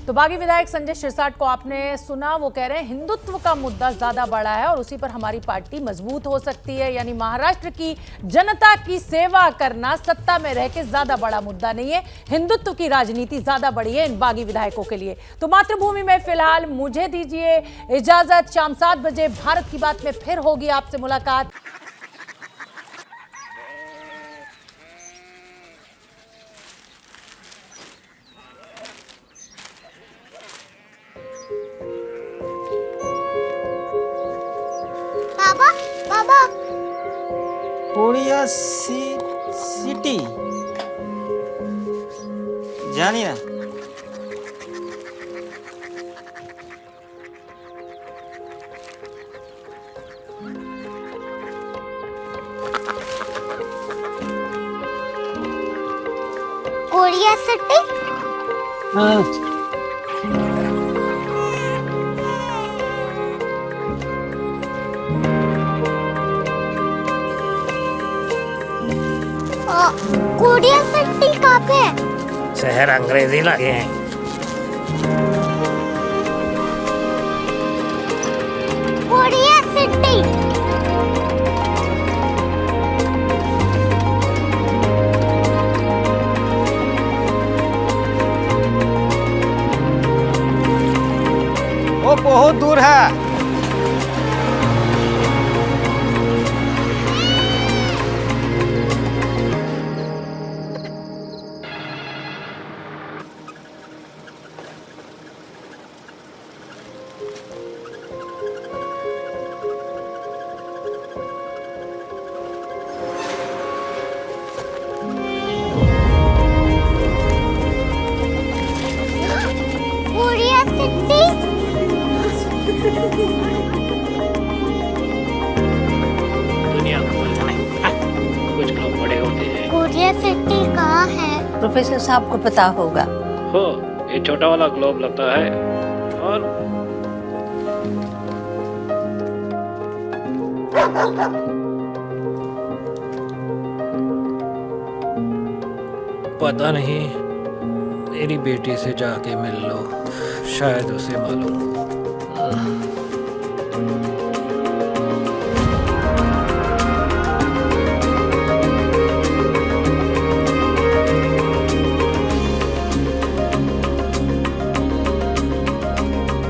तो बागी विधायक संजय सिरसाट को आपने सुना, वो कह रहे हैं हिंदुत्व का मुद्दा ज्यादा बड़ा है और उसी पर हमारी पार्टी मजबूत हो सकती है। यानी महाराष्ट्र की जनता की सेवा करना सत्ता में रह के ज्यादा बड़ा मुद्दा नहीं है, हिंदुत्व की राजनीति ज्यादा बड़ी है इन बागी विधायकों के लिए। तो मातृभूमि में फिलहाल मुझे दीजिए इजाजत। शाम 7 बजे भारत की बात में फिर होगी आपसे मुलाकात। कोरिया सिटी जानी ना। Korea city? हाँ। कोरिया सिटी कहाँ पे है? शहर अंग्रेजी लगे हैं। Korea city. वो बहुत दूर है। Korea city. दुनिया को बोलना नहीं, कुछ लोग बड़े होते हैं। कोरिया सिटी कहाँ है? प्रोफेसर साहब को पता होगा। हो, ये छोटा वाला ग्लोब लगता है और पता नहीं, मेरी बेटी से जाके मिल लो, शायद उसे मालूम हो।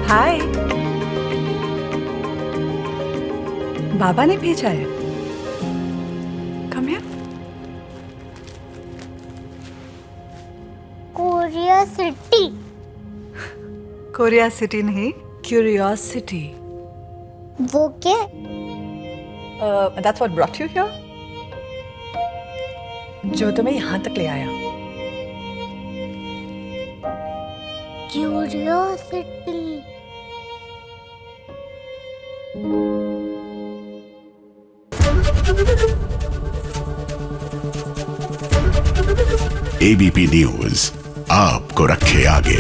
हाय, बाबा ने भेजा है। Come here. Korea city. Korea city नहीं, क्यूरियोसिटी। वो क्या? That's what brought you here? जो तुम्हें यहाँ तक ले आया। क्यूरियोसिटी। एबीपी न्यूज आपको रखे आगे।